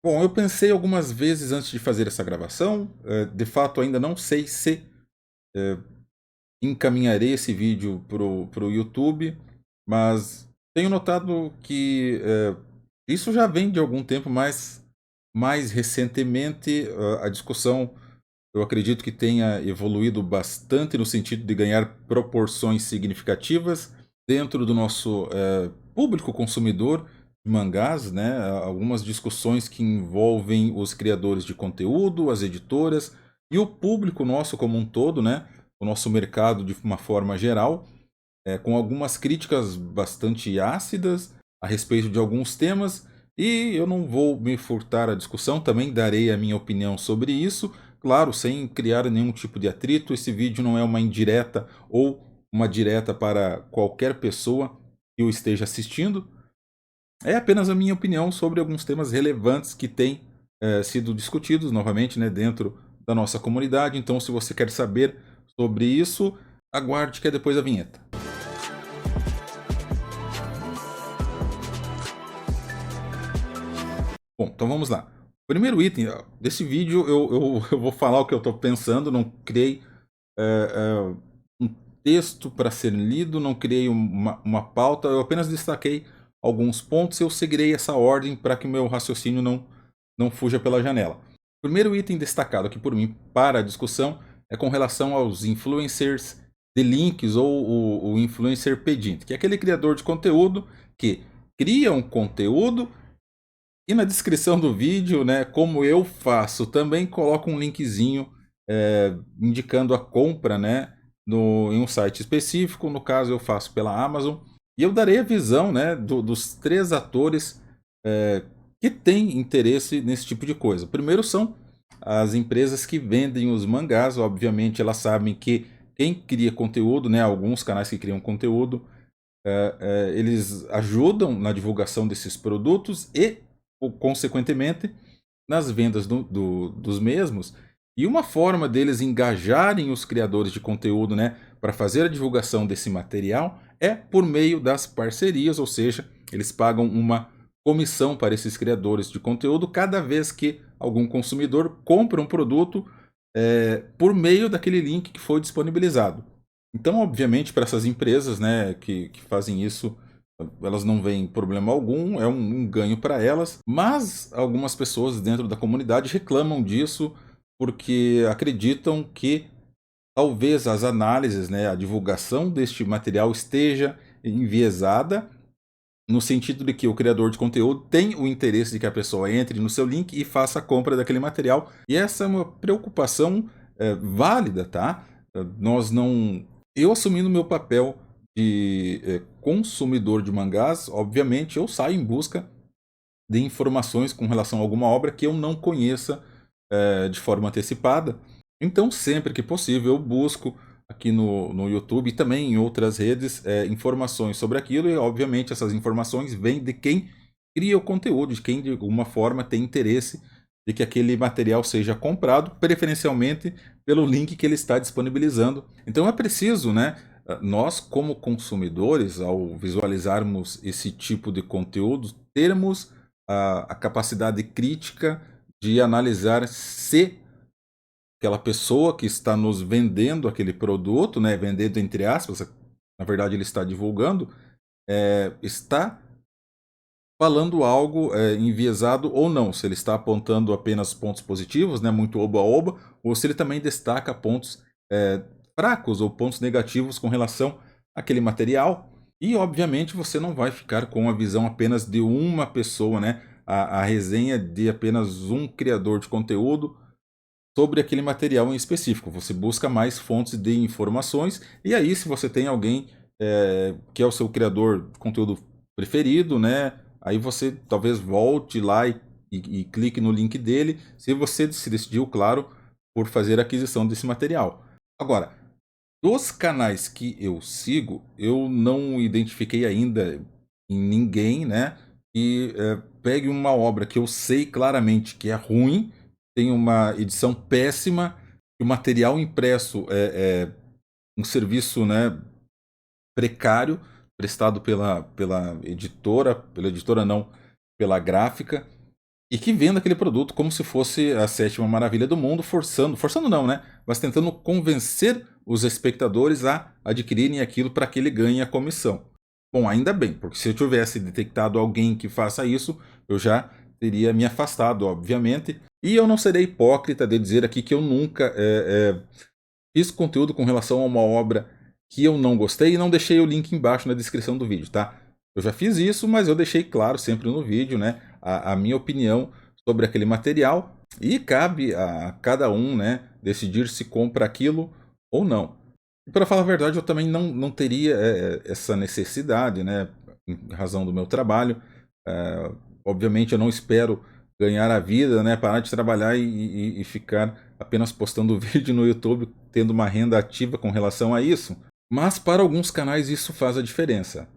Bom, eu pensei algumas vezes antes de fazer essa gravação. De fato, ainda não sei se encaminharei esse vídeo pro YouTube, mas tenho notado que isso já vem de algum tempo, mas mais recentemente a discussão eu acredito que tenha evoluído bastante no sentido de ganhar proporções significativas dentro do nosso público consumidor de mangás, né? Algumas discussões que envolvem os criadores de conteúdo, as editoras e o público nosso como um todo, né? O nosso mercado de uma forma geral, com algumas críticas bastante ácidas a respeito de alguns temas, e eu não vou me furtar à discussão, também darei a minha opinião sobre isso, claro, sem criar nenhum tipo de atrito. Esse vídeo não é uma indireta ou uma direta para qualquer pessoa que o esteja assistindo, é apenas a minha opinião sobre alguns temas relevantes que têm sido discutidos novamente, né, dentro da nossa comunidade. Então, se você quer saber sobre isso, aguarde que é depois da vinheta. Bom, então vamos lá. Primeiro item desse vídeo, eu vou falar o que eu estou pensando, não criei um texto para ser lido, não criei uma pauta, eu apenas destaquei alguns pontos e eu seguirei essa ordem para que o meu raciocínio não fuja pela janela. O primeiro item destacado aqui por mim para a discussão é com relação aos influencers de links ou o influencer pedinte, que é aquele criador de conteúdo que cria um conteúdo e na descrição do vídeo, né, como eu faço, também coloco um linkzinho indicando a compra, né, em um site específico. No caso, eu faço pela Amazon. E eu darei a visão, né, dos três atores é, que têm interesse nesse tipo de coisa. Primeiro são as empresas que vendem os mangás. Obviamente, elas sabem que quem cria conteúdo, né, alguns canais que criam conteúdo, eles ajudam na divulgação desses produtos e, consequentemente, nas vendas dos mesmos. E uma forma deles engajarem os criadores de conteúdo, né, para fazer a divulgação desse material é por meio das parcerias, ou seja, eles pagam uma comissão para esses criadores de conteúdo cada vez que algum consumidor compra um produto por meio daquele link que foi disponibilizado. Então, obviamente, para essas empresas, né, que fazem isso, elas não veem problema algum, é um ganho para elas, mas algumas pessoas dentro da comunidade reclamam disso porque acreditam que talvez as análises, né, a divulgação deste material esteja enviesada, no sentido de que o criador de conteúdo tem o interesse de que a pessoa entre no seu link e faça a compra daquele material. E essa é uma preocupação válida, tá? Nós não. Eu assumindo meu papel de consumidor de mangás, obviamente eu saio em busca de informações com relação a alguma obra que eu não conheça de forma antecipada. Então, sempre que possível, eu busco aqui no YouTube e também em outras redes informações sobre aquilo, e obviamente essas informações vêm de quem cria o conteúdo, de quem de alguma forma tem interesse de que aquele material seja comprado, preferencialmente pelo link que ele está disponibilizando. Então é preciso, né, nós como consumidores, ao visualizarmos esse tipo de conteúdo, termos a capacidade crítica de analisar se aquela pessoa que está nos vendendo aquele produto, né, vendendo entre aspas, na verdade ele está divulgando, está falando algo enviesado ou não, se ele está apontando apenas pontos positivos, né, muito oba-oba, ou se ele também destaca pontos fracos ou pontos negativos com relação àquele material. E obviamente você não vai ficar com a visão apenas de uma pessoa, né, a resenha de apenas um criador de conteúdo sobre aquele material em específico. Você busca mais fontes de informações, e aí se você tem alguém que é o seu criador de conteúdo preferido, né? Aí você talvez volte lá e clique no link dele, se você se decidiu, claro, por fazer a aquisição desse material. Agora, dos canais que eu sigo, eu não identifiquei ainda em ninguém, né, que pegue uma obra que eu sei claramente que é ruim, tem uma edição péssima, o material impresso é um serviço, né, precário, prestado pela editora não, pela gráfica, e que venda aquele produto como se fosse a sétima maravilha do mundo, forçando não, né? Mas tentando convencer os espectadores a adquirirem aquilo para que ele ganhe a comissão. Bom, ainda bem, porque se eu tivesse detectado alguém que faça isso, eu já teria me afastado, obviamente. E eu não serei hipócrita de dizer aqui que eu nunca fiz conteúdo com relação a uma obra que eu não gostei e não deixei o link embaixo na descrição do vídeo, tá? Eu já fiz isso, mas eu deixei claro sempre no vídeo, né, a minha opinião sobre aquele material e cabe a cada um, né, decidir se compra aquilo ou não. E para falar a verdade, eu também não teria essa necessidade, né, em razão do meu trabalho. Obviamente, eu não espero ganhar a vida, né, parar de trabalhar e ficar apenas postando vídeo no YouTube, tendo uma renda ativa com relação a isso. Mas para alguns canais isso faz a diferença,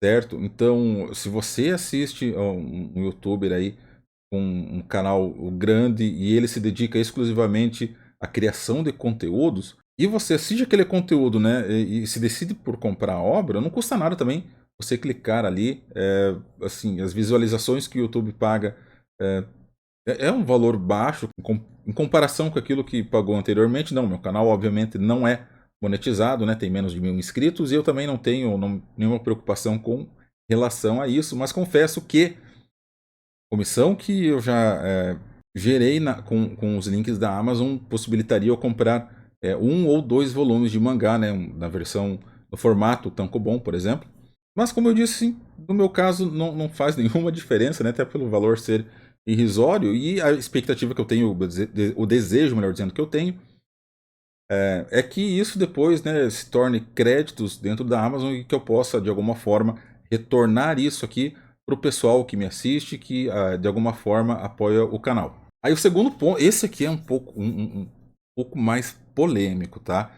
certo? Então, se você assiste a um YouTuber aí com um canal grande e ele se dedica exclusivamente à criação de conteúdos, e você assiste aquele conteúdo, né, e se decide por comprar a obra, não custa nada também você clicar ali, assim, as visualizações que o YouTube paga é, é um valor baixo em comparação com aquilo que pagou anteriormente. Não, meu canal obviamente não é monetizado, né? Tem menos de 1000 inscritos e eu também não tenho nenhuma preocupação com relação a isso, mas confesso que a comissão que eu já gerei com os links da Amazon possibilitaria eu comprar 1 ou 2 volumes de mangá, né? Na versão, no formato tankobon, por exemplo. Mas como eu disse, no meu caso não faz nenhuma diferença, né? Até pelo valor ser irrisório e a expectativa que eu tenho, o desejo, melhor dizendo, que eu tenho, é que isso depois, né, se torne créditos dentro da Amazon e que eu possa, de alguma forma, retornar isso aqui para o pessoal que me assiste, que de alguma forma apoia o canal. Aí o segundo ponto, esse aqui é um pouco mais polêmico, tá?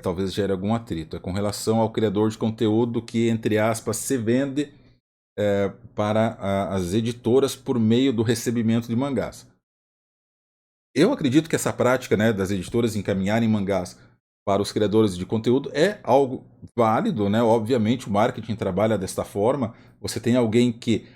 Talvez gere algum atrito. É com relação ao criador de conteúdo que, entre aspas, se vende para as editoras por meio do recebimento de mangás. Eu acredito que essa prática, né, das editoras encaminharem mangás para os criadores de conteúdo é algo válido, né? Obviamente o marketing trabalha desta forma. Você tem alguém que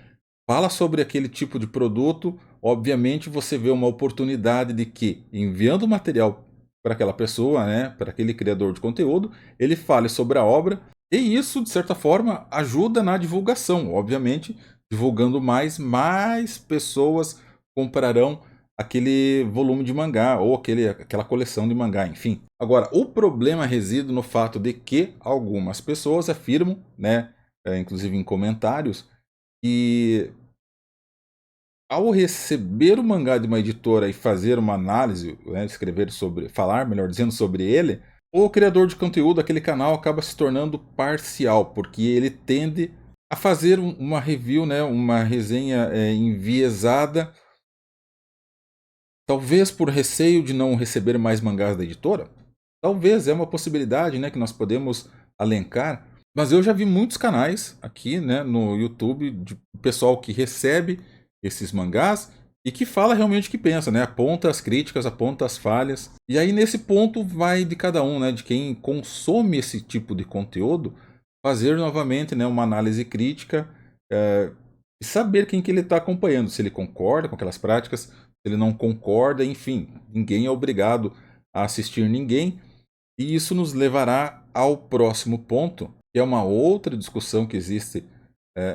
fala sobre aquele tipo de produto, obviamente você vê uma oportunidade de que, enviando material para aquela pessoa, né, para aquele criador de conteúdo, ele fale sobre a obra, e isso, de certa forma, ajuda na divulgação. Obviamente, divulgando mais pessoas comprarão aquele volume de mangá ou aquela coleção de mangá, enfim. Agora, o problema reside no fato de que algumas pessoas afirmam, né, inclusive em comentários, que ao receber o mangá de uma editora e fazer uma análise, né, escrever sobre, falar, melhor dizendo, sobre ele, o criador de conteúdo daquele canal acaba se tornando parcial, porque ele tende a fazer uma review, né, uma resenha enviesada, talvez por receio de não receber mais mangás da editora. Talvez é uma possibilidade, né, que nós podemos alencar. Mas eu já vi muitos canais aqui, né, no YouTube de pessoal que recebe esses mangás e que fala realmente o que pensa, né? Aponta as críticas, aponta as falhas. E aí nesse ponto vai de cada um, né, de quem consome esse tipo de conteúdo, fazer novamente, né, uma análise crítica e saber quem que ele está acompanhando, se ele concorda com aquelas práticas, se ele não concorda, enfim, ninguém é obrigado a assistir ninguém. E isso nos levará ao próximo ponto, que é uma outra discussão que existe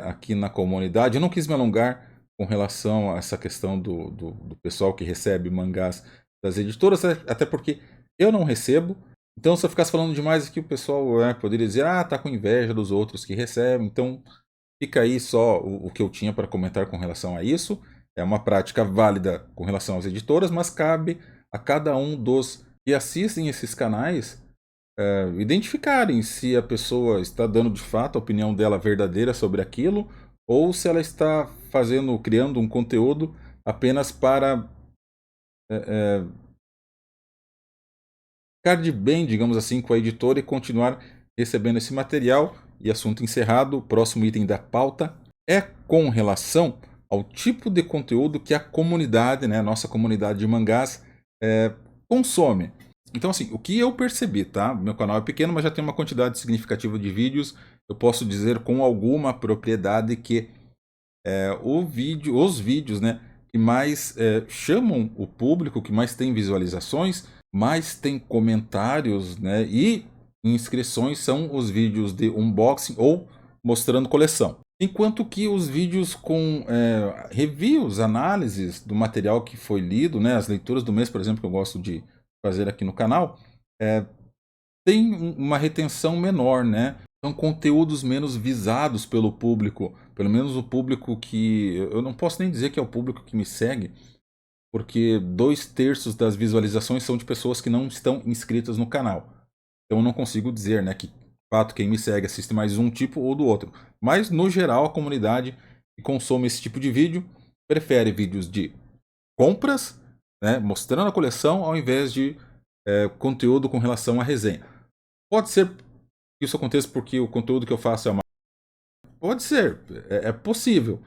aqui na comunidade. Eu não quis me alongar com relação a essa questão do pessoal que recebe mangás das editoras, até porque eu não recebo. Então, se eu ficasse falando demais aqui, o pessoal poderia dizer, tá com inveja dos outros que recebem. Então, fica aí só o que eu tinha para comentar com relação a isso. É uma prática válida com relação às editoras, mas cabe a cada um dos que assistem esses canais identificarem se a pessoa está dando de fato a opinião dela verdadeira sobre aquilo ou se ela está criando um conteúdo apenas para ficar de bem, digamos assim, com a editora e continuar recebendo esse material. E assunto encerrado. O próximo item da pauta é com relação ao tipo de conteúdo que a comunidade, né, a nossa comunidade de mangás, consome. Então, assim, o que eu percebi, tá? Meu canal é pequeno, mas já tem uma quantidade significativa de vídeos. Eu posso dizer com alguma propriedade que os vídeos, né, que mais chamam o público, que mais tem visualizações, mais tem comentários, né? E inscrições são os vídeos de unboxing ou mostrando coleção. Enquanto que os vídeos com reviews, análises do material que foi lido, né? As leituras do mês, por exemplo, que eu gosto de fazer aqui no canal, tem uma retenção menor, né? São conteúdos menos visados pelo público, pelo menos o público que... Eu não posso nem dizer que é o público que me segue, porque 2/3 das visualizações são de pessoas que não estão inscritas no canal. Então eu não consigo dizer, né, que de fato quem me segue assiste mais um tipo ou do outro. Mas no geral a comunidade que consome esse tipo de vídeo prefere vídeos de compras, né, mostrando a coleção, ao invés de conteúdo com relação à resenha. Pode ser que isso aconteça porque o conteúdo que eu faço é uma... Pode ser, é possível.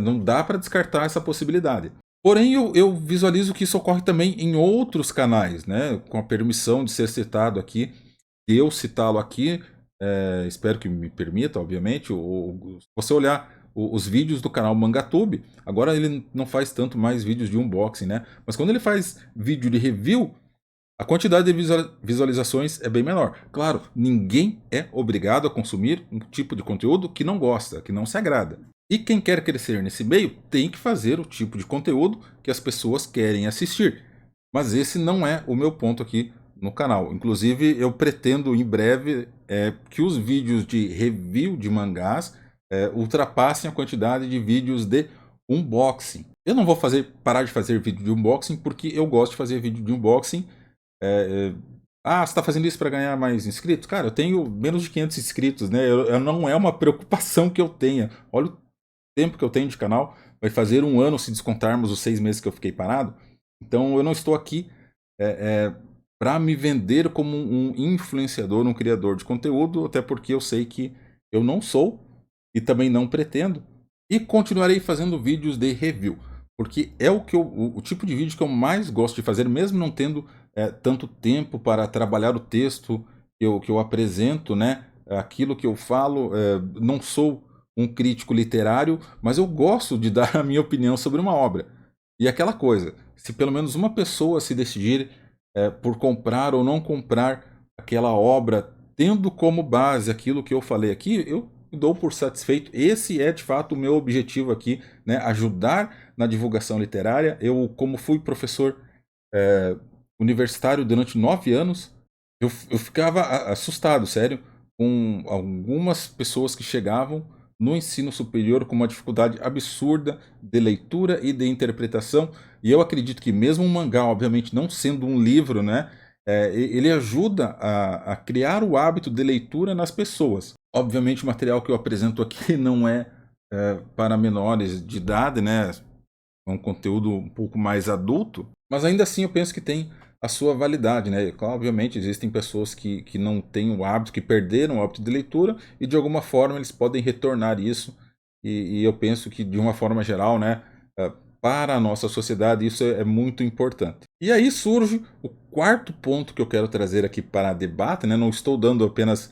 Não dá para descartar essa possibilidade. Porém, eu visualizo que isso ocorre também em outros canais, né? Com a permissão de ser citado aqui, de eu citá-lo aqui, espero que me permita, obviamente. Se você olhar os vídeos do canal Mangatube, agora ele não faz tanto mais vídeos de unboxing, né? Mas quando ele faz vídeo de review, a quantidade de visualizações é bem menor. Claro, ninguém é obrigado a consumir um tipo de conteúdo que não gosta, que não se agrada. E quem quer crescer nesse meio tem que fazer o tipo de conteúdo que as pessoas querem assistir. Mas esse não é o meu ponto aqui no canal. Inclusive, eu pretendo em breve que os vídeos de review de mangás ultrapassem a quantidade de vídeos de unboxing. Eu não vou parar de fazer vídeo de unboxing porque eu gosto de fazer vídeo de unboxing. Você está fazendo isso para ganhar mais inscritos? Cara, eu tenho menos de 500 inscritos, né? Não é uma preocupação que eu tenha. Olha o tempo que eu tenho de canal. Vai fazer 1 ano se descontarmos os 6 meses que eu fiquei parado. Então eu não estou aqui para me vender como um influenciador, um criador de conteúdo, até porque eu sei que eu não sou e também não pretendo. E continuarei fazendo vídeos de review, porque é o tipo de vídeo que eu mais gosto de fazer, mesmo não tendo tanto tempo para trabalhar o texto que eu apresento, né? Aquilo que eu falo. Não sou um crítico literário, mas eu gosto de dar a minha opinião sobre uma obra. E aquela coisa, se pelo menos uma pessoa se decidir por comprar ou não comprar aquela obra, tendo como base aquilo que eu falei aqui, eu me dou por satisfeito. Esse é de fato o meu objetivo aqui, né? Ajudar na divulgação literária. Eu, como fui professor universitário durante 9 anos, eu ficava assustado, sério, com algumas pessoas que chegavam no ensino superior com uma dificuldade absurda de leitura e de interpretação. E eu acredito que mesmo um mangá, obviamente não sendo um livro, né, ele ajuda a criar o hábito de leitura nas pessoas. Obviamente o material que eu apresento aqui não para menores de idade, né, é um conteúdo um pouco mais adulto, mas ainda assim eu penso que tem a sua validade, né? Claro, obviamente existem pessoas que não têm o hábito, que perderam o hábito de leitura e de alguma forma eles podem retornar isso e eu penso que de uma forma geral, né, para a nossa sociedade isso é muito importante. E aí surge o quarto ponto que eu quero trazer aqui para debate, né? Não estou dando apenas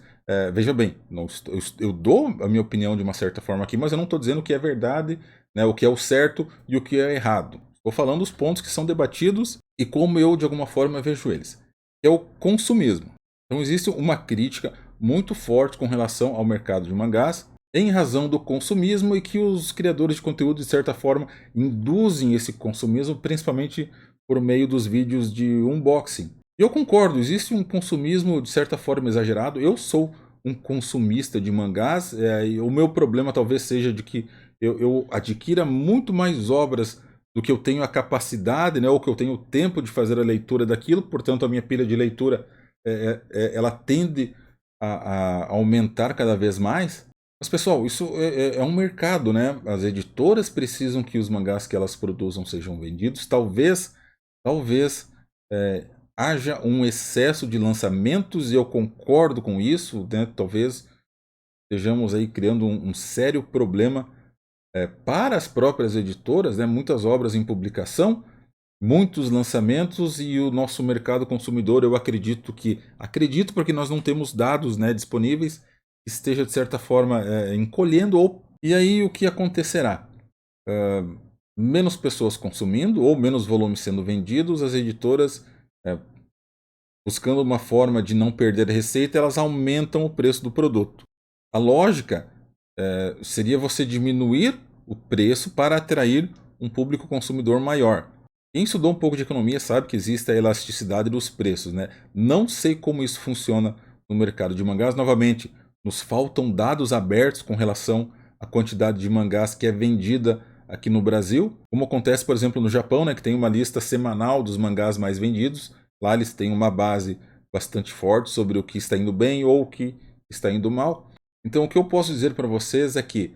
veja bem, não estou, eu dou a minha opinião de uma certa forma aqui, mas eu não estou dizendo o que é verdade, né, o que é o certo e o que é errado. Estou falando os pontos que são debatidos e como eu, de alguma forma, vejo eles. É o consumismo. Então existe uma crítica muito forte com relação ao mercado de mangás em razão do consumismo e que os criadores de conteúdo, de certa forma, induzem esse consumismo, principalmente por meio dos vídeos de unboxing. E eu concordo, existe um consumismo, de certa forma, exagerado. Eu sou um consumista de mangás, e o meu problema talvez seja de que eu adquira muito mais obras do que eu tenho a capacidade, né, ou que eu tenho o tempo de fazer a leitura daquilo, portanto a minha pilha de leitura ela tende a aumentar cada vez mais. Mas pessoal, isso é um mercado, né? As editoras precisam que os mangás que elas produzam sejam vendidos. Talvez haja um excesso de lançamentos e eu concordo com isso, né? Talvez estejamos aí criando um sério problema para as próprias editoras, né? Muitas obras em publicação, muitos lançamentos e o nosso mercado consumidor, eu acredito porque nós não temos dados, né, disponíveis, esteja de certa forma encolhendo. E aí o que acontecerá? menos pessoas consumindo ou menos volume sendo vendidos, as editoras, buscando uma forma de não perder receita, elas aumentam o preço do produto. A lógica seria você diminuir o preço para atrair um público consumidor maior. Quem estudou um pouco de economia sabe que existe a elasticidade dos preços, né? Não sei como isso funciona no mercado de mangás. Novamente, nos faltam dados abertos com relação à quantidade de mangás que é vendida aqui no Brasil, como acontece, por exemplo, no Japão, né, que tem uma lista semanal dos mangás mais vendidos. Lá eles têm uma base bastante forte sobre o que está indo bem ou o que está indo mal. Então, o que eu posso dizer para vocês é que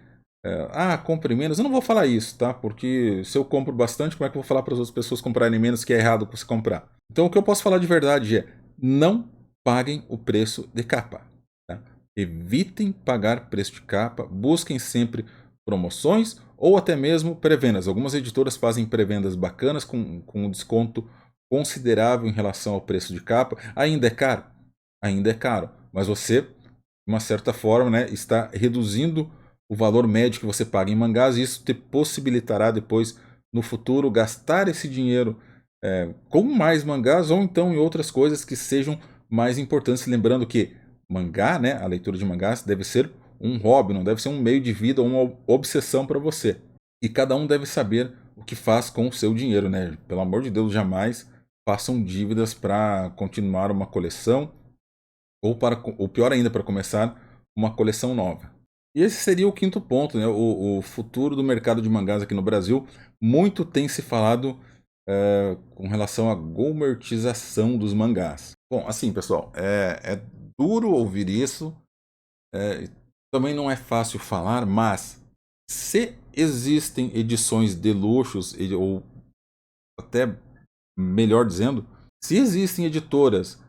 compre menos. Eu não vou falar isso, tá? Porque se eu compro bastante, como é que eu vou falar para as outras pessoas comprarem menos, que é errado você comprar? Então, o que eu posso falar de verdade é: não paguem o preço de capa. Tá? Evitem pagar preço de capa. Busquem sempre promoções ou até mesmo pré-vendas. Algumas editoras fazem pré-vendas bacanas com um desconto considerável em relação ao preço de capa. Ainda é caro? Ainda é caro. Mas você, de uma certa forma, né, está reduzindo o valor médio que você paga em mangás, e isso te possibilitará depois, no futuro, gastar esse dinheiro com mais mangás ou então em outras coisas que sejam mais importantes. Lembrando que mangá, né, a leitura de mangás, deve ser um hobby, não deve ser um meio de vida ou uma obsessão para você. E cada um deve saber o que faz com o seu dinheiro, né? Pelo amor de Deus, jamais façam dívidas para continuar uma coleção ou pior ainda, para começar uma coleção nova. E esse seria o quinto ponto, né? O futuro do mercado de mangás aqui no Brasil. Muito tem se falado com relação à gourmetização dos mangás. Bom, assim, pessoal, é duro ouvir isso. Também não é fácil falar, mas se existem edições de luxos, ou até melhor dizendo, se existem editoras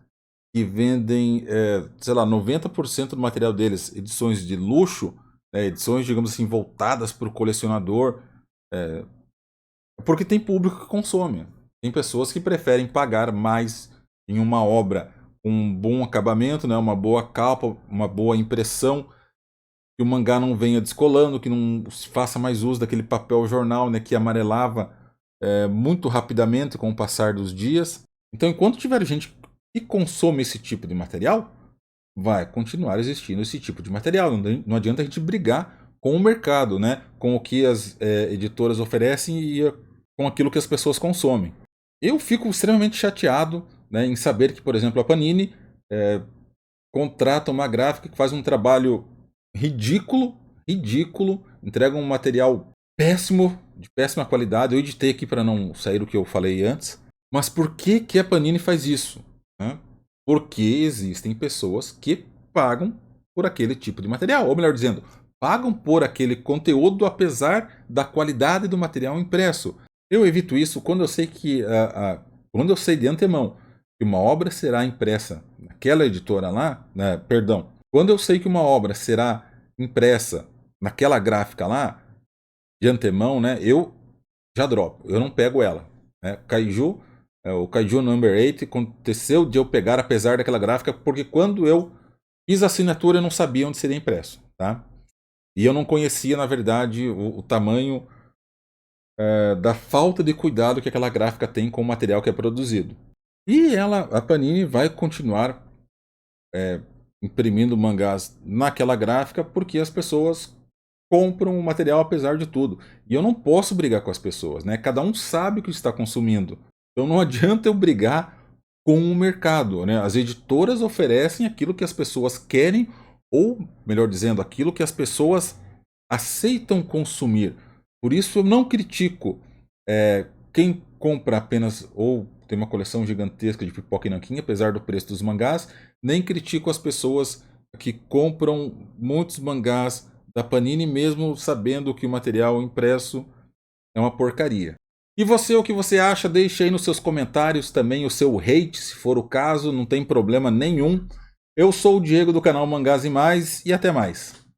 que vendem, sei lá, 90% do material deles, edições de luxo, né, edições, digamos assim, voltadas para o colecionador, porque tem público que consome. Tem pessoas que preferem pagar mais em uma obra com um bom acabamento, né, uma boa capa, uma boa impressão, que o mangá não venha descolando, que não se faça mais uso daquele papel jornal, né, que amarelava muito rapidamente com o passar dos dias. Então, enquanto tiver gente que consome esse tipo de material, vai continuar existindo esse tipo de material. Não adianta a gente brigar com o mercado, né? Com o que as editoras oferecem e com aquilo que as pessoas consomem. Eu fico extremamente chateado, né, em saber que, por exemplo, a Panini contrata uma gráfica que faz um trabalho ridículo, entrega um material péssimo, de péssima qualidade. Eu editei aqui para não sair o que eu falei antes. Mas por que a Panini faz isso? Né? Porque existem pessoas que pagam por aquele tipo de material. Ou melhor dizendo, pagam por aquele conteúdo apesar da qualidade do material impresso. Eu evito isso quando eu sei que quando eu sei de antemão que uma obra será impressa naquela editora lá, né, perdão, quando eu sei que uma obra será impressa naquela gráfica lá, de antemão, né, eu já dropo, eu não pego ela. Né? Kaiju, o Kaiju Number 8, aconteceu de eu pegar apesar daquela gráfica, porque quando eu fiz a assinatura eu não sabia onde seria impresso. Tá? E eu não conhecia, na verdade, o tamanho da falta de cuidado que aquela gráfica tem com o material que é produzido. E a Panini vai continuar imprimindo mangás naquela gráfica porque as pessoas compram o material apesar de tudo. E eu não posso brigar com as pessoas, né? Cada um sabe o que está consumindo. Então não adianta eu brigar com o mercado, né? As editoras oferecem aquilo que as pessoas querem, ou, melhor dizendo, aquilo que as pessoas aceitam consumir. Por isso eu não critico quem compra apenas ou tem uma coleção gigantesca de pipoca e nanquim, apesar do preço dos mangás, nem critico as pessoas que compram muitos mangás da Panini, mesmo sabendo que o material impresso é uma porcaria. E você, o que você acha? Deixe aí nos seus comentários também o seu hate, se for o caso, não tem problema nenhum. Eu sou o Diego do canal Mangás e Mais, e até mais.